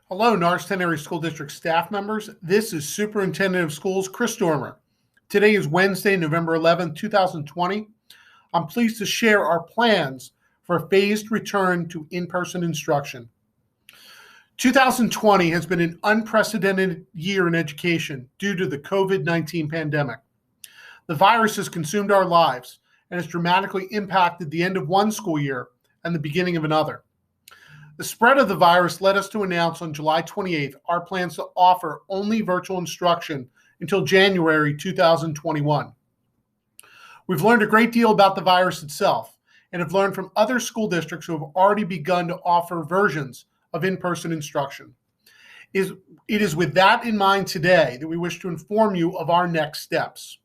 Hello, Norristown Area School District staff members. This is Superintendent of Schools, Chris Dormer. Today is Wednesday, November 11th, 2020. I'm pleased to share our plans for a phased return to in-person instruction. 2020 has been an unprecedented year in education due to the COVID-19 pandemic. The virus has consumed our lives and has dramatically impacted the end of one school year and the beginning of another. The spread of the virus led us to announce on July 28th our plans to offer only virtual instruction until January 2021. We've learned a great deal about the virus itself and have learned from other school districts who have already begun to offer versions of in-person instruction. It is with that in mind today that we wish to inform you of our next steps.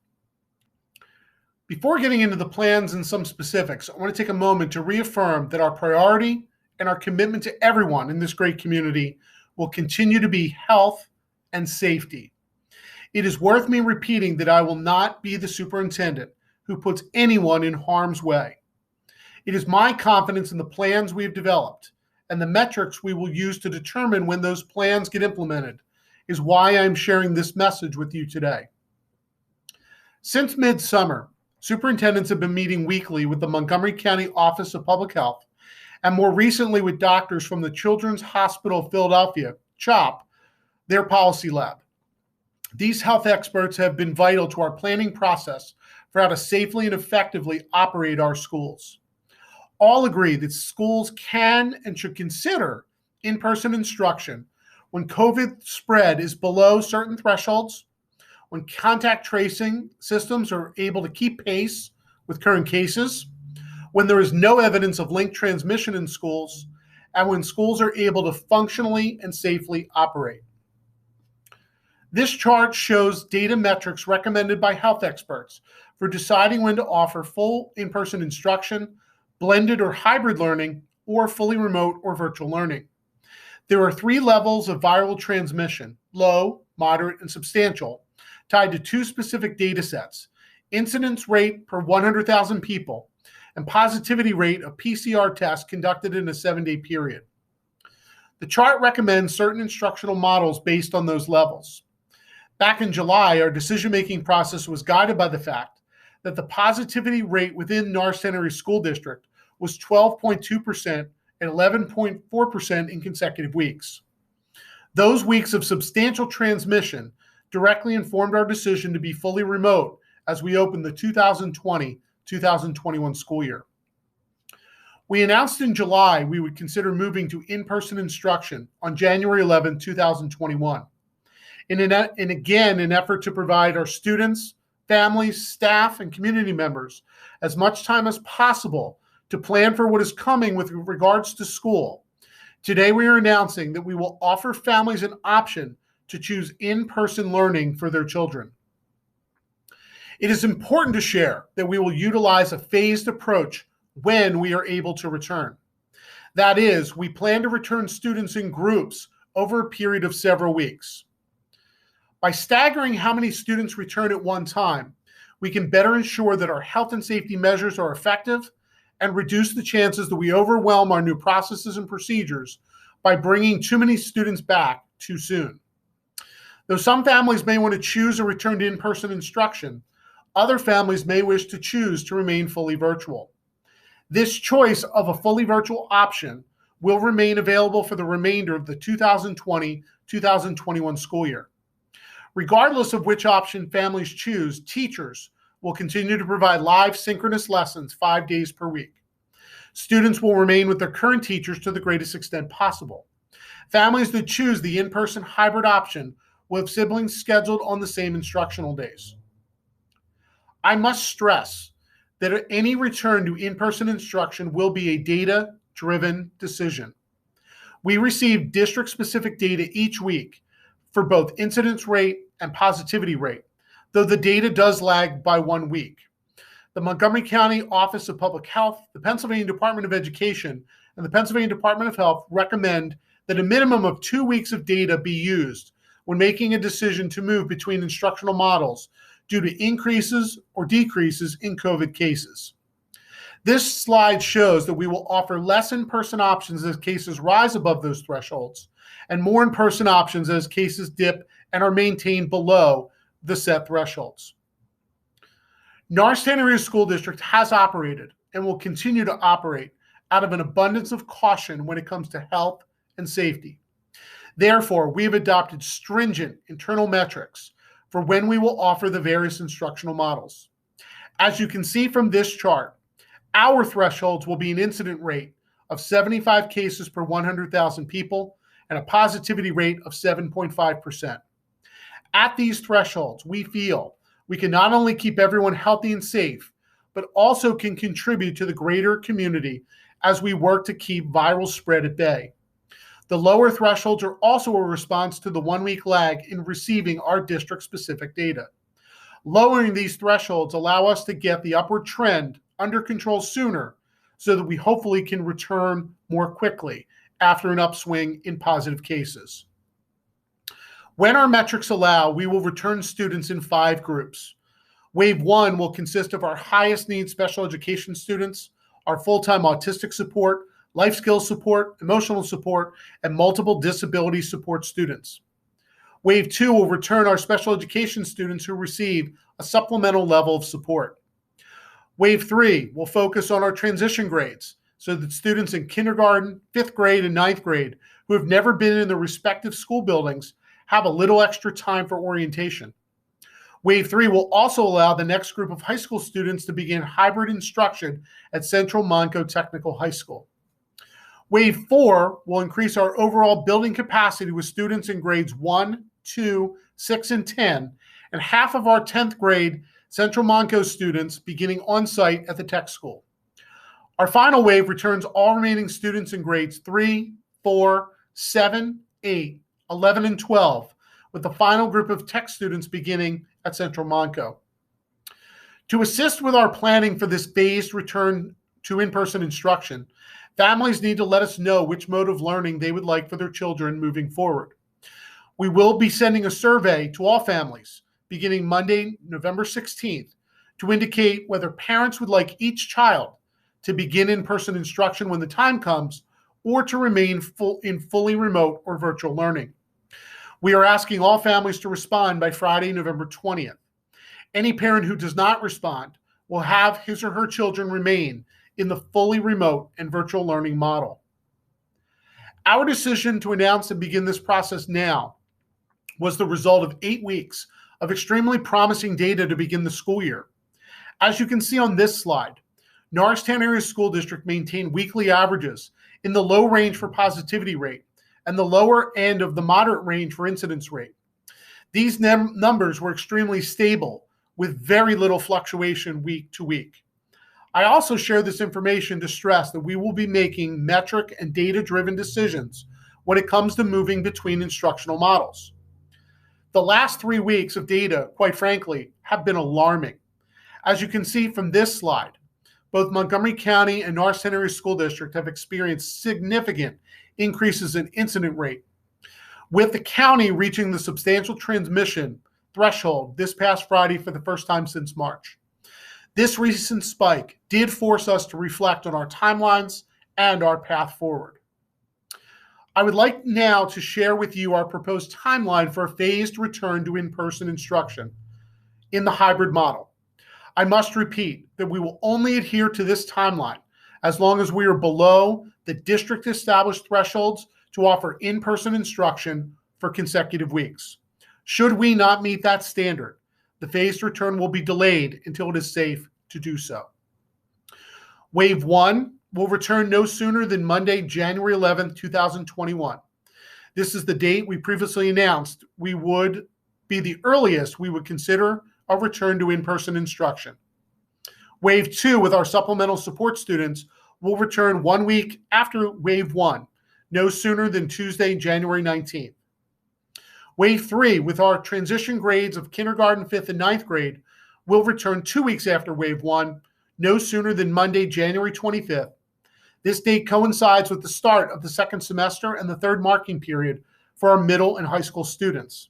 Before getting into the plans and some specifics, I want to take a moment to reaffirm that our priority and our commitment to everyone in this great community will continue to be health and safety. It is worth me repeating that I will not be the superintendent who puts anyone in harm's way. It is my confidence in the plans we have developed and the metrics we will use to determine when those plans get implemented is why I'm sharing this message with you today. Since midsummer, superintendents have been meeting weekly with the Montgomery County Office of Public Health and more recently with doctors from the Children's Hospital of Philadelphia, CHOP, their policy lab. These health experts have been vital to our planning process for how to safely and effectively operate our schools. All agree that schools can and should consider in-person instruction when COVID spread is below certain thresholds, when contact tracing systems are able to keep pace with current cases, when there is no evidence of linked transmission in schools, and when schools are able to functionally and safely operate. This chart shows data metrics recommended by health experts for deciding when to offer full in-person instruction, blended or hybrid learning, or fully remote or virtual learning. There are 3 levels of viral transmission: low, moderate, and substantial, tied to 2 specific data sets: incidence rate per 100,000 people and positivity rate of PCR tests conducted in a 7-day period. The chart recommends certain instructional models based on those levels. Back in July, our decision-making process was guided by the fact that the positivity rate within Norristown Area School District was 12.2% and 11.4% in consecutive weeks. Those weeks of substantial transmission directly informed our decision to be fully remote as we opened the 2020-2021 school year. We announced in July we would consider moving to in-person instruction on January 11, 2021. In an effort to provide our students, families, staff, and community members as much time as possible to plan for what is coming with regards to school, today we are announcing that we will offer families an option to choose in-person learning for their children. It is important to share that we will utilize a phased approach when we are able to return. That is, we plan to return students in groups over a period of several weeks. By staggering how many students return at one time, we can better ensure that our health and safety measures are effective and reduce the chances that we overwhelm our new processes and procedures by bringing too many students back too soon. Though some families may want to choose a return to in-person instruction, other families may wish to choose to remain fully virtual. This choice of a fully virtual option will remain available for the remainder of the 2020-2021 school year. Regardless of which option families choose, teachers will continue to provide live synchronous lessons 5 days per week. Students will remain with their current teachers to the greatest extent possible. Families that choose the in-person hybrid option will have siblings scheduled on the same instructional days. I must stress that any return to in-person instruction will be a data-driven decision. We receive district-specific data each week for both incidence rate and positivity rate, though the data does lag by 1 week. The Montgomery County Office of Public Health, the Pennsylvania Department of Education, and the Pennsylvania Department of Health recommend that a minimum of 2 weeks of data be used when making a decision to move between instructional models due to increases or decreases in COVID cases. This slide shows that we will offer less in-person options as cases rise above those thresholds, and more in-person options as cases dip and are maintained below the set thresholds. Norristown Area School District has operated and will continue to operate out of an abundance of caution when it comes to health and safety. Therefore, we have adopted stringent internal metrics for when we will offer the various instructional models. As you can see from this chart, our thresholds will be an incident rate of 75 cases per 100,000 people and a positivity rate of 7.5%. At these thresholds, we feel we can not only keep everyone healthy and safe, but also can contribute to the greater community as we work to keep viral spread at bay. The lower thresholds are also a response to the 1-week lag in receiving our district-specific data. Lowering these thresholds allow us to get the upward trend under control sooner so that we hopefully can return more quickly after an upswing in positive cases. When our metrics allow, we will return students in 5 groups. Wave 1 will consist of our highest need special education students, our full-time autistic support, life skills support, emotional support, and multiple disability support students. Wave 2 will return our special education students who receive a supplemental level of support. Wave 3 will focus on our transition grades so that students in kindergarten, 5th grade, and 9th grade who have never been in their respective school buildings have a little extra time for orientation. Wave 3 will also allow the next group of high school students to begin hybrid instruction at Central Monco Technical High School. Wave 4 will increase our overall building capacity with students in grades 1, 2, 6, and 10, and half of our 10th grade Central Monco students beginning on-site at the tech school. Our final wave returns all remaining students in grades 3, 4, 7, 8, 11, and 12, with the final group of tech students beginning at Central Monco. To assist with our planning for this phased return to in-person instruction, families need to let us know which mode of learning they would like for their children moving forward. We will be sending a survey to all families beginning Monday, November 16th, to indicate whether parents would like each child to begin in-person instruction when the time comes or to remain in fully remote or virtual learning. We are asking all families to respond by Friday, November 20th. Any parent who does not respond will have his or her children remain in the fully remote and virtual learning model. Our decision to announce and begin this process now was the result of 8 weeks of extremely promising data to begin the school year. As you can see on this slide, Norristown Area School District maintained weekly averages in the low range for positivity rate and the lower end of the moderate range for incidence rate. These numbers were extremely stable with very little fluctuation week to week. I also share this information to stress that we will be making metric and data-driven decisions when it comes to moving between instructional models. The last 3 weeks of data, quite frankly, have been alarming. As you can see from this slide, both Montgomery County and Norristown Area School District have experienced significant increases in incident rate, with the county reaching the substantial transmission threshold this past Friday for the first time since March. This recent spike did force us to reflect on our timelines and our path forward. I would like now to share with you our proposed timeline for a phased return to in-person instruction in the hybrid model. I must repeat that we will only adhere to this timeline as long as we are below the district-established thresholds to offer in-person instruction for consecutive weeks. Should we not meet that standard, the phased return will be delayed until it is safe to do so. Wave 1 will return no sooner than Monday, January 11th, 2021. This is the date we previously announced would be the earliest we would consider a return to in-person instruction. Wave 2 with our supplemental support students will return 1 week after Wave 1, no sooner than Tuesday, January 19th. Wave 3 with our transition grades of kindergarten, 5th, and 9th grade will return 2 weeks after Wave 1, no sooner than Monday, January 25th. This date coincides with the start of the second semester and the third marking period for our middle and high school students.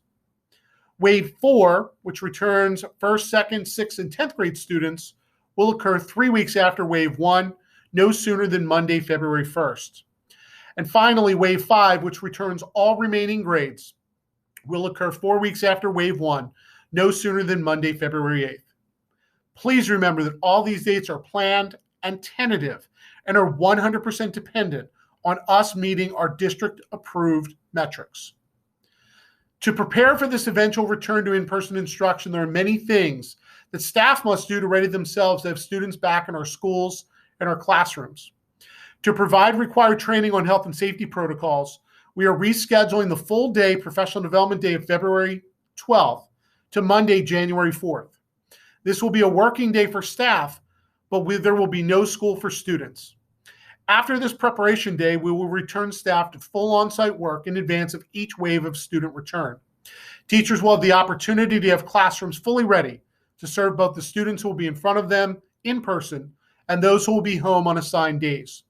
Wave 4, which returns 1st, 2nd, 6th, and 10th grade students, will occur 3 weeks after Wave 1, no sooner than Monday, February 1st. And finally, Wave 5, which returns all remaining grades, will occur 4 weeks after Wave 1, no sooner than Monday, February 8th. Please remember that all these dates are planned and tentative and are 100% dependent on us meeting our district-approved metrics. To prepare for this eventual return to in-person instruction, there are many things that staff must do to ready themselves to have students back in our schools and our classrooms. To provide required training on health and safety protocols, we are rescheduling the full day professional development day of February 12th to Monday, January 4th. This will be a working day for staff, but there will be no school for students. After this preparation day, we will return staff to full on-site work in advance of each wave of student return. Teachers will have the opportunity to have classrooms fully ready to serve both the students who will be in front of them in person and those who will be home on assigned days.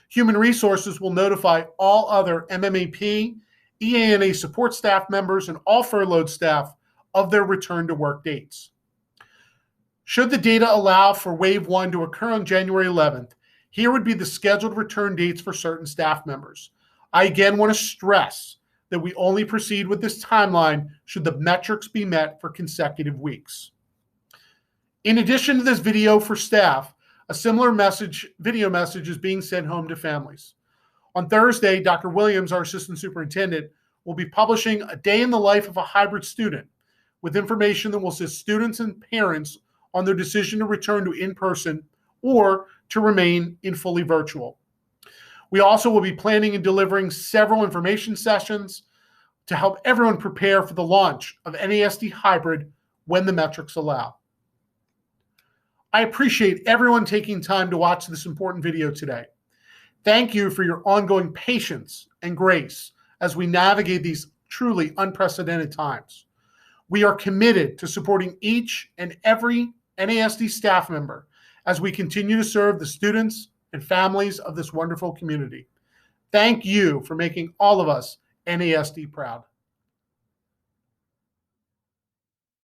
Human Resources will notify all other MMAP, EANA support staff members, and all furloughed staff of their return to work dates. Should the data allow for Wave 1 to occur on January 11th, here would be the scheduled return dates for certain staff members. I again want to stress that we only proceed with this timeline should the metrics be met for consecutive weeks. In addition to this video for staff, a similar video message is being sent home to families. On Thursday, Dr. Williams, our assistant superintendent, will be publishing a day in the life of a hybrid student with information that will assist students and parents on their decision to return to in-person or to remain in fully virtual. We also will be planning and delivering several information sessions to help everyone prepare for the launch of NASD hybrid when the metrics allow. I appreciate everyone taking time to watch this important video today. Thank you for your ongoing patience and grace as we navigate these truly unprecedented times. We are committed to supporting each and every NASD staff member as we continue to serve the students and families of this wonderful community. Thank you for making all of us NASD proud.